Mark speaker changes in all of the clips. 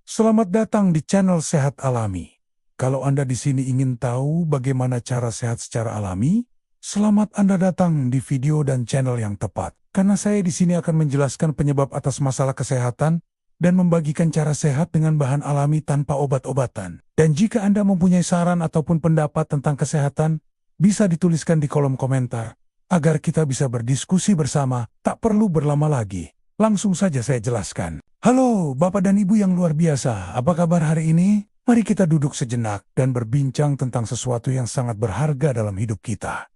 Speaker 1: Selamat datang di channel Sehat Alami. Kalau Anda di sini ingin tahu bagaimana cara sehat secara alami, selamat Anda datang di video dan channel yang tepat. Karena saya di sini akan menjelaskan penyebab atas masalah kesehatan dan membagikan cara sehat dengan bahan alami tanpa obat-obatan. Dan jika Anda mempunyai saran ataupun pendapat tentang kesehatan, bisa dituliskan di kolom komentar agar kita bisa berdiskusi bersama. Tak perlu berlama lagi. Langsung saja saya jelaskan. Halo Bapak dan Ibu yang luar biasa, apa kabar hari ini? Mari kita duduk sejenak dan berbincang tentang sesuatu yang sangat berharga dalam hidup kita.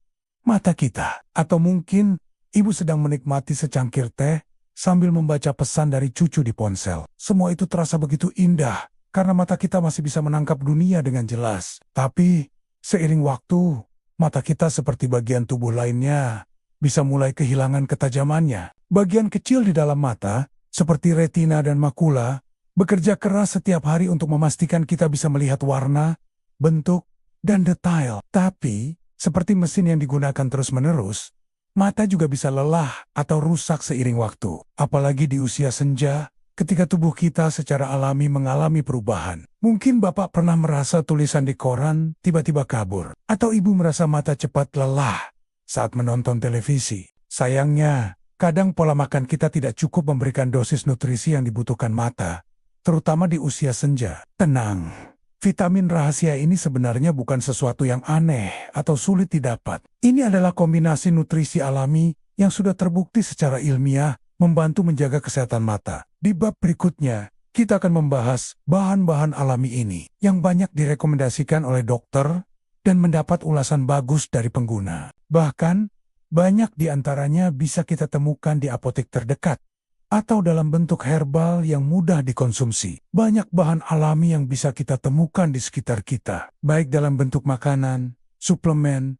Speaker 1: Mata kita. Atau mungkin Ibu sedang menikmati secangkir teh sambil membaca pesan dari cucu di ponsel. Semua itu terasa begitu indah karena mata kita masih bisa menangkap dunia dengan jelas. Tapi seiring waktu, mata kita seperti bagian tubuh lainnya bisa mulai kehilangan ketajamannya. Bagian kecil di dalam mata, seperti retina dan makula, bekerja keras setiap hari untuk memastikan kita bisa melihat warna, bentuk, dan detail. Tapi, seperti mesin yang digunakan terus-menerus, mata juga bisa lelah atau rusak seiring waktu. Apalagi di usia senja, ketika tubuh kita secara alami mengalami perubahan. Mungkin Bapak pernah merasa tulisan di koran tiba-tiba kabur. Atau Ibu merasa mata cepat lelah saat menonton televisi. Sayangnya, kadang pola makan kita tidak cukup memberikan dosis nutrisi yang dibutuhkan mata, terutama di usia senja. Tenang, vitamin rahasia ini sebenarnya bukan sesuatu yang aneh atau sulit didapat. Ini adalah kombinasi nutrisi alami yang sudah terbukti secara ilmiah membantu menjaga kesehatan mata. Di bab berikutnya, kita akan membahas bahan-bahan alami ini yang banyak direkomendasikan oleh dokter dan mendapat ulasan bagus dari pengguna. Bahkan, banyak di antaranya bisa kita temukan di apotek terdekat atau dalam bentuk herbal yang mudah dikonsumsi. Banyak bahan alami yang bisa kita temukan di sekitar kita, baik dalam bentuk makanan, suplemen,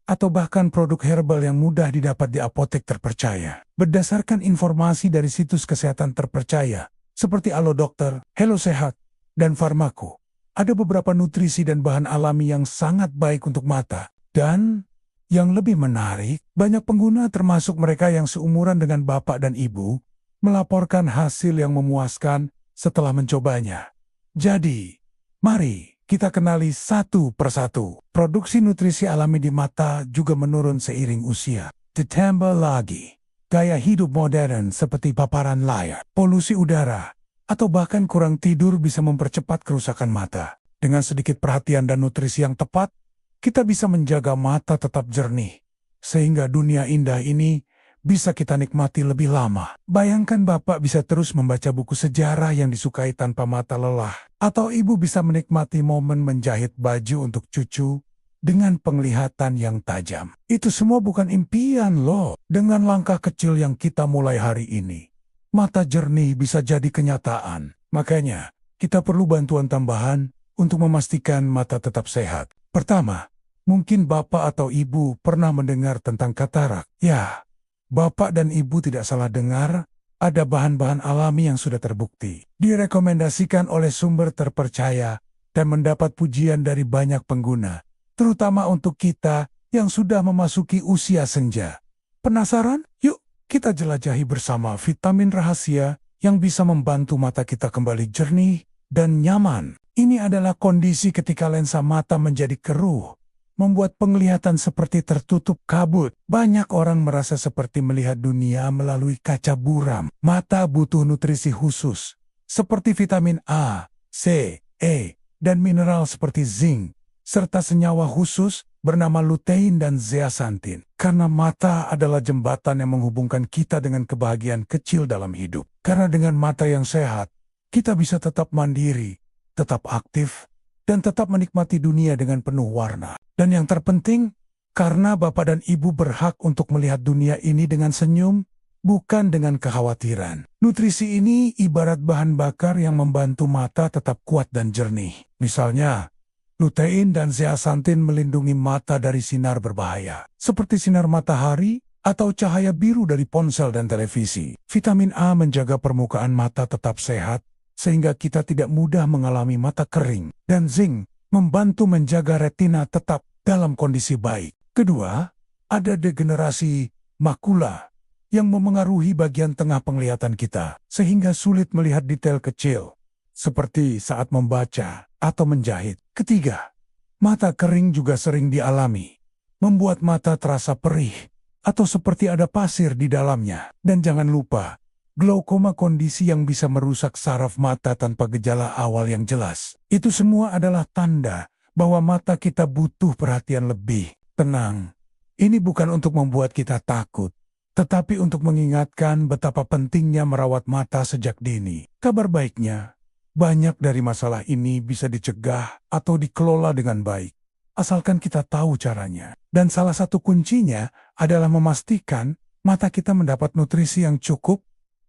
Speaker 1: atau bahkan produk herbal yang mudah didapat di apotek terpercaya. Berdasarkan informasi dari situs kesehatan terpercaya, seperti Alo Dokter, Hello Sehat, dan Farmako, ada beberapa nutrisi dan bahan alami yang sangat baik untuk mata. Dan yang lebih menarik, banyak pengguna termasuk mereka yang seumuran dengan Bapak dan Ibu, melaporkan hasil yang memuaskan setelah mencobanya. Jadi, mari kita kenali satu persatu. Produksi nutrisi alami di mata juga menurun seiring usia. Ditambah lagi, gaya hidup modern seperti paparan layar, polusi udara, atau bahkan kurang tidur bisa mempercepat kerusakan mata. Dengan sedikit perhatian dan nutrisi yang tepat, kita bisa menjaga mata tetap jernih, sehingga dunia indah ini bisa kita nikmati lebih lama. Bayangkan Bapak bisa terus membaca buku sejarah yang disukai tanpa mata lelah, atau Ibu bisa menikmati momen menjahit baju untuk cucu dengan penglihatan yang tajam. Itu semua bukan impian loh. Dengan langkah kecil yang kita mulai hari ini, mata jernih bisa jadi kenyataan. Makanya, kita perlu bantuan tambahan untuk memastikan mata tetap sehat. Pertama, mungkin Bapak atau Ibu pernah mendengar tentang katarak. Ya, Bapak dan Ibu tidak salah dengar, ada bahan-bahan alami yang sudah terbukti, direkomendasikan oleh sumber terpercaya, dan mendapat pujian dari banyak pengguna, terutama untuk kita yang sudah memasuki usia senja. Penasaran? Yuk, kita jelajahi bersama vitamin rahasia yang bisa membantu mata kita kembali jernih dan nyaman. Ini adalah kondisi ketika lensa mata menjadi keruh, membuat penglihatan seperti tertutup kabut. Banyak orang merasa seperti melihat dunia melalui kaca buram. Mata butuh nutrisi khusus, seperti vitamin A, C, E, dan mineral seperti zinc, serta senyawa khusus bernama lutein dan zeaxanthin. Karena mata adalah jembatan yang menghubungkan kita dengan kebahagiaan kecil dalam hidup. Karena dengan mata yang sehat, kita bisa tetap mandiri, tetap aktif, dan tetap menikmati dunia dengan penuh warna. Dan yang terpenting, karena Bapak dan Ibu berhak untuk melihat dunia ini dengan senyum, bukan dengan kekhawatiran. Nutrisi ini ibarat bahan bakar yang membantu mata tetap kuat dan jernih. Misalnya, lutein dan zeaxanthin melindungi mata dari sinar berbahaya, seperti sinar matahari atau cahaya biru dari ponsel dan televisi. Vitamin A menjaga permukaan mata tetap sehat, sehingga kita tidak mudah mengalami mata kering. Dan zinc membantu menjaga retina tetap dalam kondisi baik. Kedua, ada degenerasi makula yang memengaruhi bagian tengah penglihatan kita, sehingga sulit melihat detail kecil, seperti saat membaca atau menjahit. Ketiga, mata kering juga sering dialami, membuat mata terasa perih atau seperti ada pasir di dalamnya. Dan jangan lupa, glaukoma, kondisi yang bisa merusak saraf mata tanpa gejala awal yang jelas. Itu semua adalah tanda bahwa mata kita butuh perhatian lebih. Tenang, ini bukan untuk membuat kita takut, tetapi untuk mengingatkan betapa pentingnya merawat mata sejak dini. Kabar baiknya, banyak dari masalah ini bisa dicegah atau dikelola dengan baik, asalkan kita tahu caranya. Dan salah satu kuncinya adalah memastikan mata kita mendapat nutrisi yang cukup,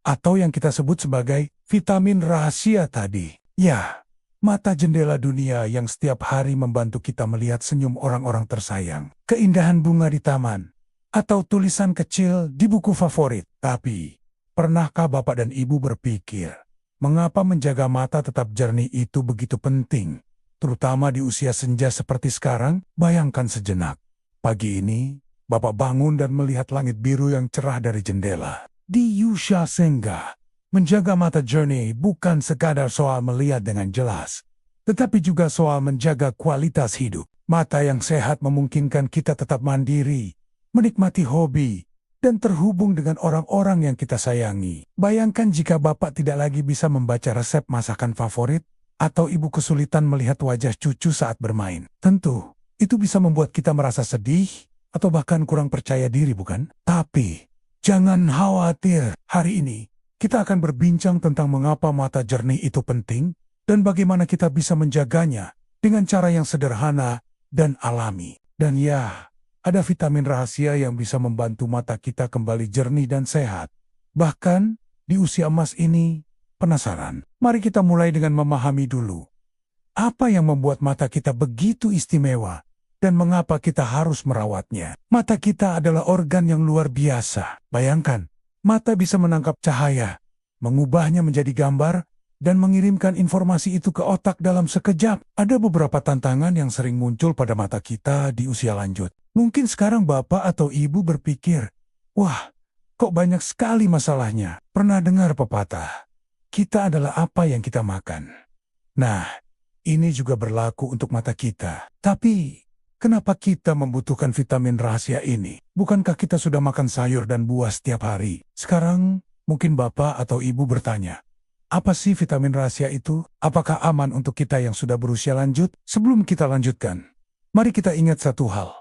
Speaker 1: atau yang kita sebut sebagai vitamin rahasia tadi. Ya, mata jendela dunia yang setiap hari membantu kita melihat senyum orang-orang tersayang, keindahan bunga di taman, atau tulisan kecil di buku favorit. Tapi, pernahkah Bapak dan Ibu berpikir, mengapa menjaga mata tetap jernih itu begitu penting? Terutama di usia senja seperti sekarang. Bayangkan sejenak. Pagi ini, Bapak bangun dan melihat langit biru yang cerah dari jendela. Di usia senja, menjaga mata jernih bukan sekadar soal melihat dengan jelas, tetapi juga soal menjaga kualitas hidup. Mata yang sehat memungkinkan kita tetap mandiri, menikmati hobi, dan terhubung dengan orang-orang yang kita sayangi. Bayangkan jika Bapak tidak lagi bisa membaca resep masakan favorit, atau Ibu kesulitan melihat wajah cucu saat bermain. Tentu, itu bisa membuat kita merasa sedih, atau bahkan kurang percaya diri, bukan? Tapi, jangan khawatir. Hari ini, kita akan berbincang tentang mengapa mata jernih itu penting, dan bagaimana kita bisa menjaganya dengan cara yang sederhana dan alami. Dan ya, ada vitamin rahasia yang bisa membantu mata kita kembali jernih dan sehat. Bahkan, di usia emas ini, penasaran? Mari kita mulai dengan memahami dulu. Apa yang membuat mata kita begitu istimewa, dan mengapa kita harus merawatnya? Mata kita adalah organ yang luar biasa. Bayangkan, mata bisa menangkap cahaya, mengubahnya menjadi gambar, dan mengirimkan informasi itu ke otak dalam sekejap. Ada beberapa tantangan yang sering muncul pada mata kita di usia lanjut. Mungkin sekarang Bapak atau Ibu berpikir, wah, kok banyak sekali masalahnya. Pernah dengar pepatah, kita adalah apa yang kita makan. Nah, ini juga berlaku untuk mata kita. Tapi, kenapa kita membutuhkan vitamin rahasia ini? Bukankah kita sudah makan sayur dan buah setiap hari? Sekarang, mungkin Bapak atau Ibu bertanya, apa sih vitamin rahasia itu? Apakah aman untuk kita yang sudah berusia lanjut? Sebelum kita lanjutkan, mari kita ingat satu hal.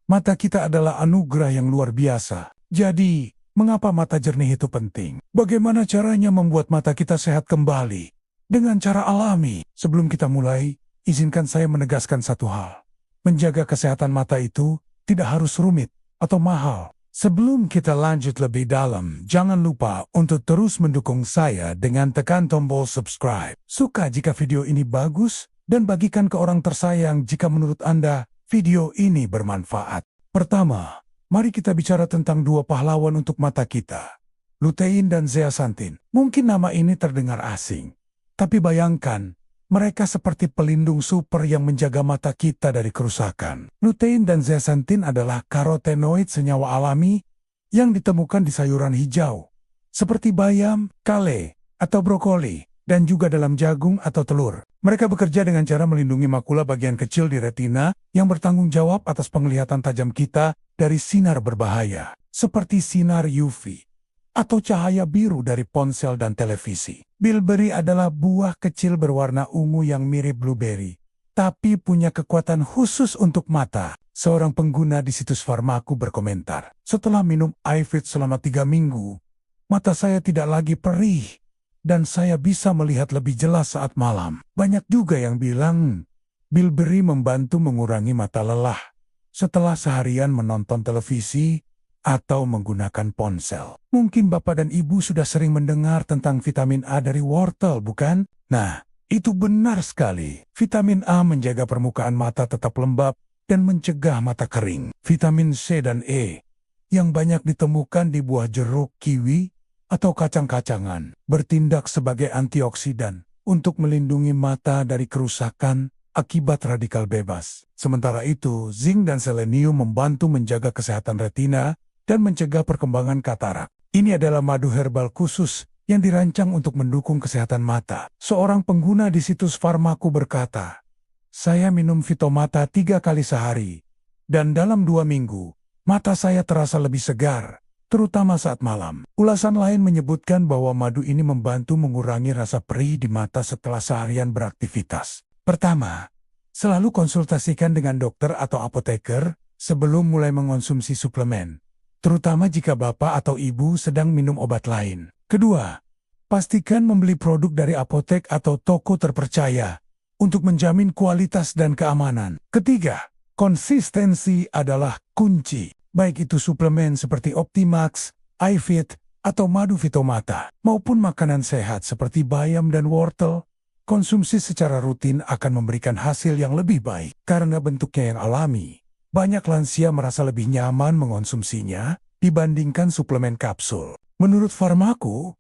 Speaker 1: Mata kita adalah anugerah yang luar biasa. Jadi, mengapa mata jernih itu penting? Bagaimana caranya membuat mata kita sehat kembali? Dengan cara alami. Sebelum kita mulai, izinkan saya menegaskan satu hal. Menjaga kesehatan mata itu tidak harus rumit atau mahal. Sebelum kita lanjut lebih dalam, jangan lupa untuk terus mendukung saya dengan tekan tombol subscribe. Suka jika video ini bagus, dan bagikan ke orang tersayang jika menurut Anda video ini bermanfaat. Pertama, mari kita bicara tentang dua pahlawan untuk mata kita, lutein dan zeaxanthin. Mungkin nama ini terdengar asing, tapi bayangkan, mereka seperti pelindung super yang menjaga mata kita dari kerusakan. Lutein dan zeaxanthin adalah karotenoid senyawa alami yang ditemukan di sayuran hijau, seperti bayam, kale, atau brokoli, dan juga dalam jagung atau telur. Mereka bekerja dengan cara melindungi makula bagian kecil di retina yang bertanggung jawab atas penglihatan tajam kita dari sinar berbahaya, seperti sinar UV atau cahaya biru dari ponsel dan televisi. Bilberry adalah buah kecil berwarna ungu yang mirip blueberry, tapi punya kekuatan khusus untuk mata. Seorang pengguna di situs Farmaku berkomentar, setelah minum iFit selama 3 minggu, mata saya tidak lagi perih, dan saya bisa melihat lebih jelas saat malam. Banyak juga yang bilang, Bilberry membantu mengurangi mata lelah setelah seharian menonton televisi atau menggunakan ponsel. Mungkin Bapak dan Ibu sudah sering mendengar tentang vitamin A dari wortel, bukan? Nah, itu benar sekali. Vitamin A menjaga permukaan mata tetap lembab dan mencegah mata kering. Vitamin C dan E yang banyak ditemukan di buah jeruk, kiwi, atau kacang-kacangan bertindak sebagai antioksidan untuk melindungi mata dari kerusakan akibat radikal bebas. Sementara itu, zinc dan selenium membantu menjaga kesehatan retina dan mencegah perkembangan katarak. Ini adalah madu herbal khusus yang dirancang untuk mendukung kesehatan mata. Seorang pengguna di situs Farmaku berkata, "Saya minum Vitomata 3 kali sehari, dan dalam 2 minggu, mata saya terasa lebih segar, terutama saat malam." Ulasan lain menyebutkan bahwa madu ini membantu mengurangi rasa perih di mata setelah seharian beraktivitas. Pertama, selalu konsultasikan dengan dokter atau apoteker sebelum mulai mengonsumsi suplemen, terutama jika bapak atau ibu sedang minum obat lain. Kedua, pastikan membeli produk dari apotek atau toko terpercaya untuk menjamin kualitas dan keamanan. Ketiga, konsistensi adalah kunci. Baik itu suplemen seperti Optimax, iFit, atau madu Vitomata, maupun makanan sehat seperti bayam dan wortel, konsumsi secara rutin akan memberikan hasil yang lebih baik. Karena bentuknya yang alami, banyak lansia merasa lebih nyaman mengonsumsinya dibandingkan suplemen kapsul. Menurut Farmaku,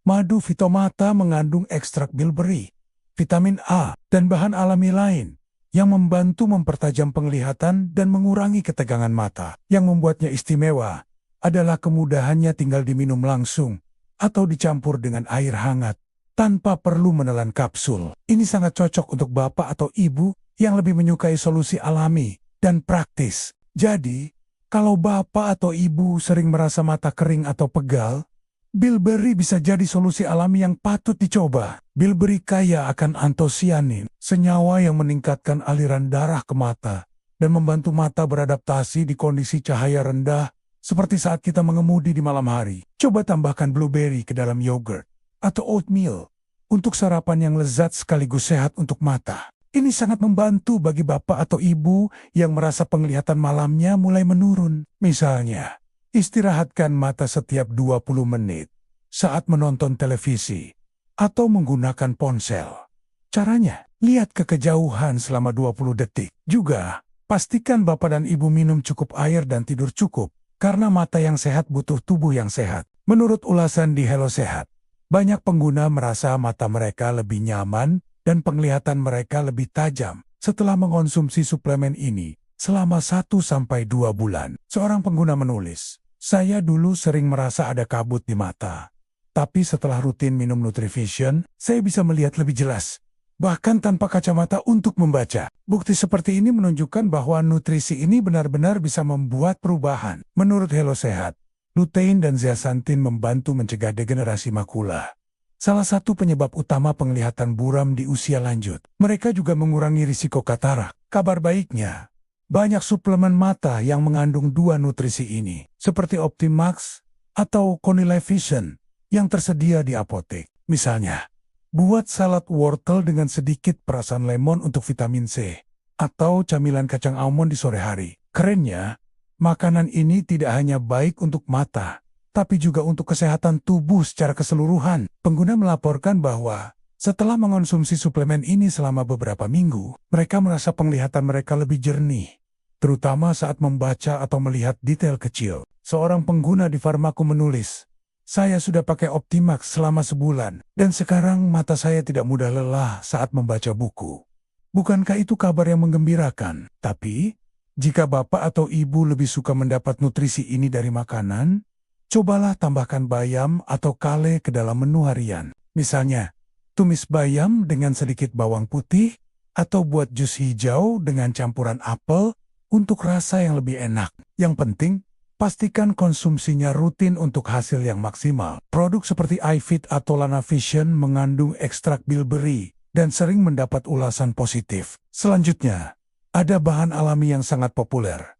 Speaker 1: madu Vitomata mengandung ekstrak bilberry, vitamin A, dan bahan alami lain yang membantu mempertajam penglihatan dan mengurangi ketegangan mata. Yang membuatnya istimewa adalah kemudahannya tinggal diminum langsung atau dicampur dengan air hangat tanpa perlu menelan kapsul. Ini sangat cocok untuk bapak atau ibu yang lebih menyukai solusi alami dan praktis. Jadi, kalau bapak atau ibu sering merasa mata kering atau pegal, bilberry bisa jadi solusi alami yang patut dicoba. Bilberry kaya akan antosianin, senyawa yang meningkatkan aliran darah ke mata dan membantu mata beradaptasi di kondisi cahaya rendah seperti saat kita mengemudi di malam hari. Coba tambahkan blueberry ke dalam yogurt atau oatmeal untuk sarapan yang lezat sekaligus sehat untuk mata. Ini sangat membantu bagi bapak atau ibu yang merasa penglihatan malamnya mulai menurun. Misalnya, istirahatkan mata setiap 20 menit saat menonton televisi atau menggunakan ponsel. Caranya, lihat ke kejauhan selama 20 detik. Juga, pastikan bapak dan ibu minum cukup air dan tidur cukup, karena mata yang sehat butuh tubuh yang sehat. Menurut ulasan di Hello Sehat, banyak pengguna merasa mata mereka lebih nyaman dan penglihatan mereka lebih tajam setelah mengonsumsi suplemen ini selama 1-2 bulan. Seorang pengguna menulis, "Saya dulu sering merasa ada kabut di mata, tapi setelah rutin minum Nutrivision, saya bisa melihat lebih jelas, bahkan tanpa kacamata untuk membaca." Bukti seperti ini menunjukkan bahwa nutrisi ini benar-benar bisa membuat perubahan. Menurut Hello Sehat, lutein dan zeaxanthin membantu mencegah degenerasi makula, salah satu penyebab utama penglihatan buram di usia lanjut. Mereka juga mengurangi risiko katarak. Kabar baiknya, banyak suplemen mata yang mengandung 2 nutrisi ini, seperti Optimax atau Conilai Vision yang tersedia di apotek. Misalnya, buat salad wortel dengan sedikit perasan lemon untuk vitamin C, atau camilan kacang almond di sore hari. Kerennya, makanan ini tidak hanya baik untuk mata, tapi juga untuk kesehatan tubuh secara keseluruhan. Pengguna melaporkan bahwa setelah mengonsumsi suplemen ini selama beberapa minggu, mereka merasa penglihatan mereka lebih jernih, terutama saat membaca atau melihat detail kecil. Seorang pengguna di Farmaku menulis, "Saya sudah pakai Optimax selama sebulan, dan sekarang mata saya tidak mudah lelah saat membaca buku." Bukankah itu kabar yang menggembirakan? Tapi, jika bapak atau ibu lebih suka mendapat nutrisi ini dari makanan, cobalah tambahkan bayam atau kale ke dalam menu harian. Misalnya, tumis bayam dengan sedikit bawang putih, atau buat jus hijau dengan campuran apel untuk rasa yang lebih enak. Yang penting, pastikan konsumsinya rutin untuk hasil yang maksimal. Produk seperti iFit atau Lana Vision mengandung ekstrak bilberry dan sering mendapat ulasan positif. Selanjutnya, ada bahan alami yang sangat populer,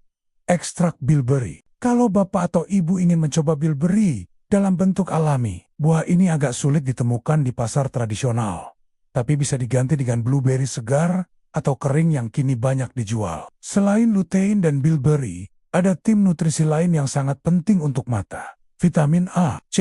Speaker 1: ekstrak bilberry. Kalau bapak atau ibu ingin mencoba bilberry dalam bentuk alami, buah ini agak sulit ditemukan di pasar tradisional, tapi bisa diganti dengan blueberry segar atau kering yang kini banyak dijual. Selain lutein dan bilberry, ada tim nutrisi lain yang sangat penting untuk mata. Vitamin A, C,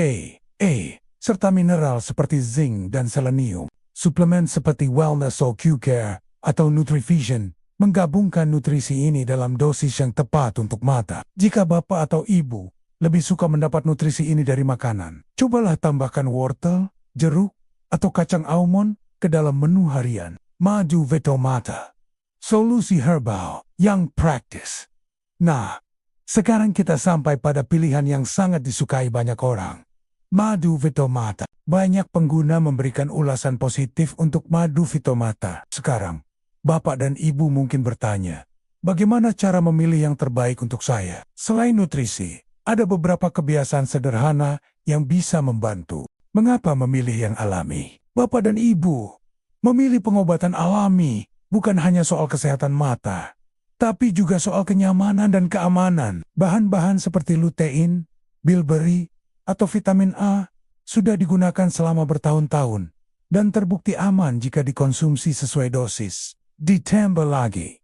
Speaker 1: E, serta mineral seperti zinc dan selenium. Suplemen seperti Wellness or Q-Care atau Nutrivision menggabungkan nutrisi ini dalam dosis yang tepat untuk mata. Jika bapak atau ibu lebih suka mendapat nutrisi ini dari makanan, cobalah tambahkan wortel, jeruk, atau kacang almond ke dalam menu harian. Madu Vitomata, solusi herbal yang praktis. Nah, sekarang kita sampai pada pilihan yang sangat disukai banyak orang. Madu Vitomata. Banyak pengguna memberikan ulasan positif untuk madu Fitomata. Sekarang, Bapak dan Ibu mungkin bertanya, bagaimana cara memilih yang terbaik untuk saya? Selain nutrisi, ada beberapa kebiasaan sederhana yang bisa membantu. Mengapa memilih yang alami? Bapak dan Ibu, memilih pengobatan alami bukan hanya soal kesehatan mata, tapi juga soal kenyamanan dan keamanan. Bahan-bahan seperti lutein, bilberry, atau vitamin A sudah digunakan selama bertahun-tahun dan terbukti aman jika dikonsumsi sesuai dosis. Ditambah lagi,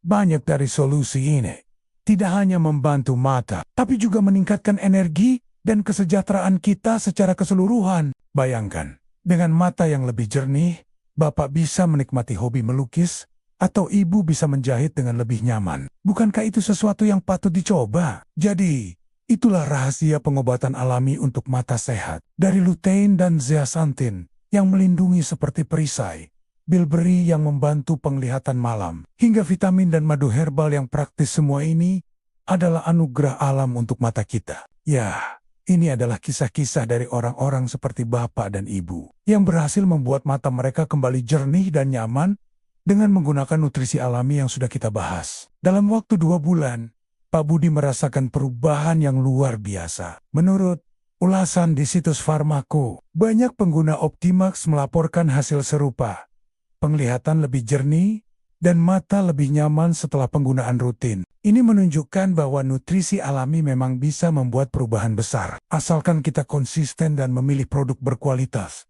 Speaker 1: banyak dari solusi ini tidak hanya membantu mata, tapi juga meningkatkan energi dan kesejahteraan kita secara keseluruhan. Bayangkan, dengan mata yang lebih jernih, Bapak bisa menikmati hobi melukis, atau Ibu bisa menjahit dengan lebih nyaman. Bukankah itu sesuatu yang patut dicoba? Jadi, itulah rahasia pengobatan alami untuk mata sehat. Dari lutein dan zeaxanthin yang melindungi seperti perisai, bilberry yang membantu penglihatan malam, hingga vitamin dan madu herbal yang praktis, semua ini adalah anugerah alam untuk mata kita. Ya, ini adalah kisah-kisah dari orang-orang seperti Bapak dan Ibu yang berhasil membuat mata mereka kembali jernih dan nyaman dengan menggunakan nutrisi alami yang sudah kita bahas. Dalam waktu 2 bulan, Pak Budi merasakan perubahan yang luar biasa. Menurut ulasan di situs Farmako, banyak pengguna Optimax melaporkan hasil serupa. Penglihatan lebih jernih dan mata lebih nyaman setelah penggunaan rutin. Ini menunjukkan bahwa nutrisi alami memang bisa membuat perubahan besar, asalkan kita konsisten dan memilih produk berkualitas.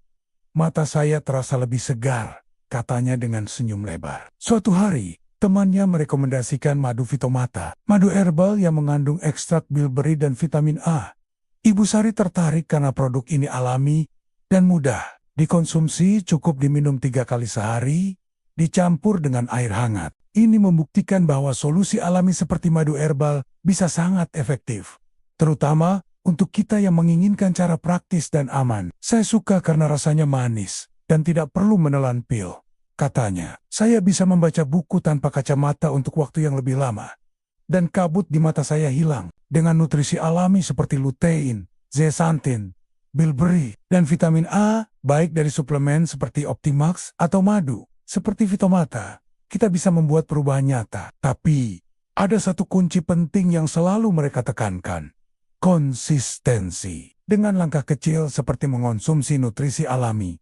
Speaker 1: Mata saya terasa lebih segar, katanya dengan senyum lebar. Suatu hari, temannya merekomendasikan madu Fitomata, madu herbal yang mengandung ekstrak bilberry dan vitamin A. Ibu Sari tertarik karena produk ini alami dan mudah dikonsumsi, cukup diminum 3 kali sehari, dicampur dengan air hangat. Ini membuktikan bahwa solusi alami seperti madu herbal bisa sangat efektif, terutama untuk kita yang menginginkan cara praktis dan aman. Saya suka karena rasanya manis dan tidak perlu menelan pil. Katanya, saya bisa membaca buku tanpa kacamata untuk waktu yang lebih lama. Dan kabut di mata saya hilang dengan nutrisi alami seperti lutein, zeaxanthin, bilberry, dan vitamin A, baik dari suplemen seperti Optimax atau madu seperti Fitomata. Kita bisa membuat perubahan nyata. Tapi, ada satu kunci penting yang selalu mereka tekankan. Konsistensi. Dengan langkah kecil seperti mengonsumsi nutrisi alami,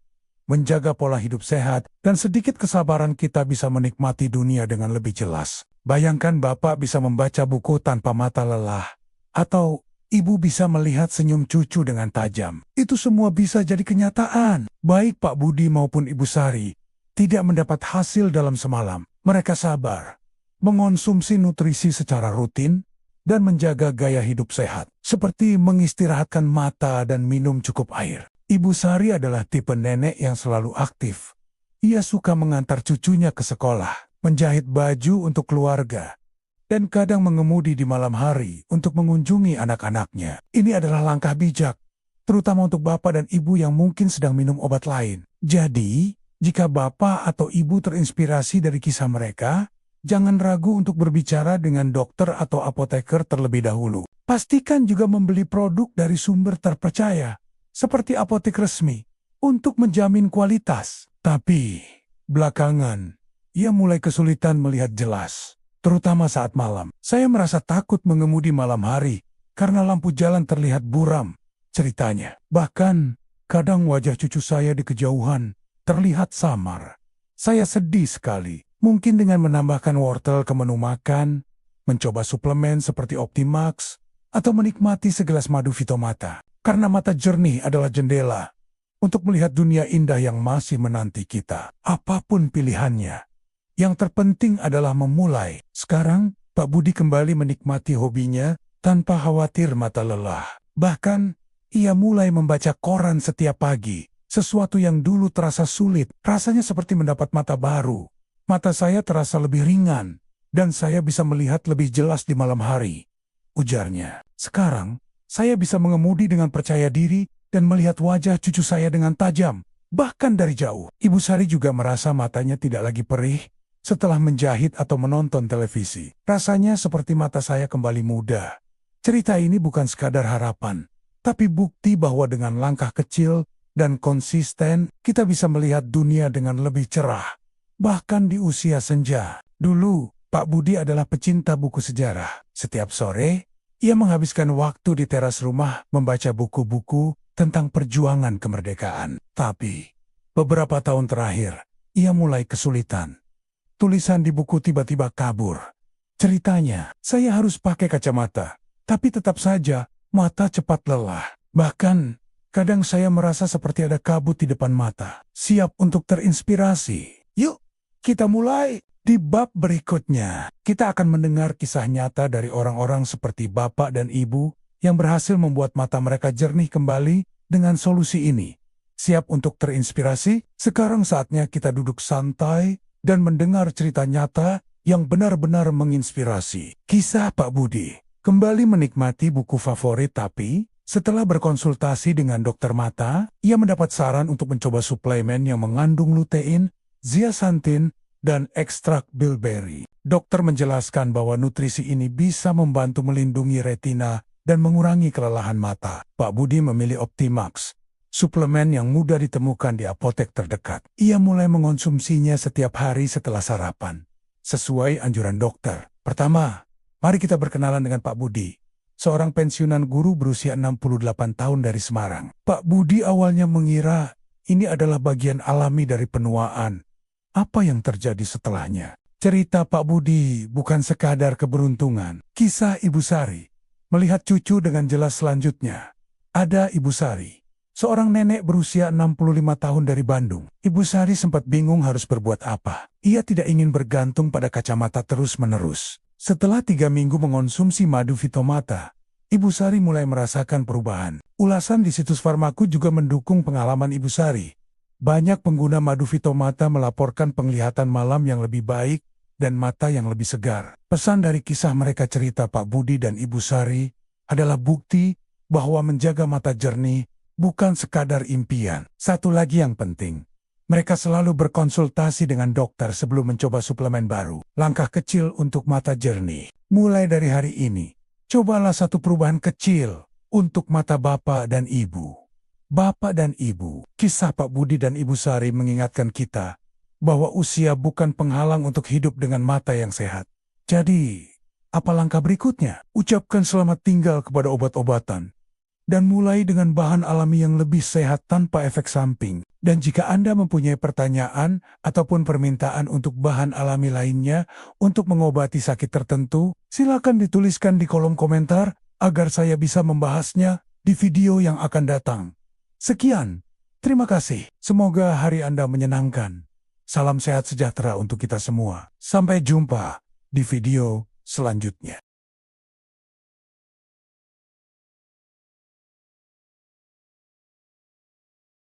Speaker 1: menjaga pola hidup sehat, dan sedikit kesabaran, kita bisa menikmati dunia dengan lebih jelas. Bayangkan Bapak bisa membaca buku tanpa mata lelah, atau Ibu bisa melihat senyum cucu dengan tajam. Itu semua bisa jadi kenyataan. Baik Pak Budi maupun Ibu Sari tidak mendapat hasil dalam semalam. Mereka sabar, mengonsumsi nutrisi secara rutin, dan menjaga gaya hidup sehat, seperti mengistirahatkan mata dan minum cukup air. Ibu Sari adalah tipe nenek yang selalu aktif. Ia suka mengantar cucunya ke sekolah, menjahit baju untuk keluarga, dan kadang mengemudi di malam hari untuk mengunjungi anak-anaknya. Ini adalah langkah bijak, terutama untuk Bapak dan Ibu yang mungkin sedang minum obat lain. Jadi, jika Bapak atau Ibu terinspirasi dari kisah mereka, jangan ragu untuk berbicara dengan dokter atau apoteker terlebih dahulu. Pastikan juga membeli produk dari sumber terpercaya, seperti apotek resmi, untuk menjamin kualitas. Tapi, belakangan, ia mulai kesulitan melihat jelas, terutama saat malam. Saya merasa takut mengemudi malam hari, karena lampu jalan terlihat buram, ceritanya. Bahkan, kadang wajah cucu saya di kejauhan terlihat samar. Saya sedih sekali. Mungkin dengan menambahkan wortel ke menu makan, mencoba suplemen seperti Optimax, atau menikmati segelas madu Fitomata. Karena mata jernih adalah jendela untuk melihat dunia indah yang masih menanti kita. Apapun pilihannya, yang terpenting adalah memulai. Sekarang, Pak Budi kembali menikmati hobinya tanpa khawatir mata lelah. Bahkan, ia mulai membaca koran setiap pagi. Sesuatu yang dulu terasa sulit, rasanya seperti mendapat mata baru. Mata saya terasa lebih ringan, dan saya bisa melihat lebih jelas di malam hari, ujarnya. Sekarang, saya bisa mengemudi dengan percaya diri dan melihat wajah cucu saya dengan tajam, bahkan dari jauh. Ibu Sari juga merasa matanya tidak lagi perih setelah menjahit atau menonton televisi. Rasanya seperti mata saya kembali muda. Cerita ini bukan sekadar harapan, tapi bukti bahwa dengan langkah kecil dan konsisten, kita bisa melihat dunia dengan lebih cerah. Bahkan di usia senja. Dulu, Pak Budi adalah pecinta buku sejarah. Setiap sore, ia menghabiskan waktu di teras rumah membaca buku-buku tentang perjuangan kemerdekaan. Tapi, beberapa tahun terakhir, ia mulai kesulitan. Tulisan di buku tiba-tiba kabur. Ceritanya, saya harus pakai kacamata. Tapi tetap saja, mata cepat lelah. Bahkan, kadang saya merasa seperti ada kabut di depan mata. Siap untuk terinspirasi. Yuk, kita mulai. Di bab berikutnya, kita akan mendengar kisah nyata dari orang-orang seperti bapak dan ibu yang berhasil membuat mata mereka jernih kembali dengan solusi ini. Siap untuk terinspirasi? Sekarang saatnya kita duduk santai dan mendengar cerita nyata yang benar-benar menginspirasi. Kisah Pak Budi. Kembali menikmati buku favorit, tapi setelah berkonsultasi dengan dokter mata, ia mendapat saran untuk mencoba suplemen yang mengandung lutein, zeaxanthin, dan ekstrak bilberry. Dokter menjelaskan bahwa nutrisi ini bisa membantu melindungi retina dan mengurangi kelelahan mata. Pak Budi memilih Optimax, suplemen yang mudah ditemukan di apotek terdekat. Ia mulai mengonsumsinya setiap hari setelah sarapan, sesuai anjuran dokter. Pertama, mari kita berkenalan dengan Pak Budi, seorang pensiunan guru berusia 68 tahun dari Semarang. Pak Budi awalnya mengira ini adalah bagian alami dari penuaan. Apa yang terjadi setelahnya? Cerita Pak Budi bukan sekadar keberuntungan. Kisah Ibu Sari. Melihat cucu dengan jelas selanjutnya. Ada Ibu Sari, seorang nenek berusia 65 tahun dari Bandung. Ibu Sari sempat bingung harus berbuat apa. Ia tidak ingin bergantung pada kacamata terus-menerus. Setelah 3 minggu mengonsumsi madu Vitomata, Ibu Sari mulai merasakan perubahan. Ulasan di situs Farmaku juga mendukung pengalaman Ibu Sari. Banyak pengguna madu Vitomata melaporkan penglihatan malam yang lebih baik dan mata yang lebih segar. Pesan dari kisah mereka cerita Pak Budi dan Ibu Sari adalah bukti bahwa menjaga mata jernih bukan sekadar impian. Satu lagi yang penting, mereka selalu berkonsultasi dengan dokter sebelum mencoba suplemen baru. Langkah kecil untuk mata jernih. Mulai dari hari ini, cobalah satu perubahan kecil untuk mata Bapak dan Ibu. Bapak dan Ibu, kisah Pak Budi dan Ibu Sari mengingatkan kita bahwa usia bukan penghalang untuk hidup dengan mata yang sehat. Jadi, apa langkah berikutnya? Ucapkan selamat tinggal kepada obat-obatan dan mulai dengan bahan alami yang lebih sehat tanpa efek samping. Dan jika Anda mempunyai pertanyaan ataupun permintaan untuk bahan alami lainnya untuk mengobati sakit tertentu, silakan dituliskan di kolom komentar agar saya bisa membahasnya di video yang akan datang. Sekian, terima kasih. Semoga hari Anda menyenangkan. Salam sehat sejahtera untuk kita semua. Sampai jumpa di video selanjutnya.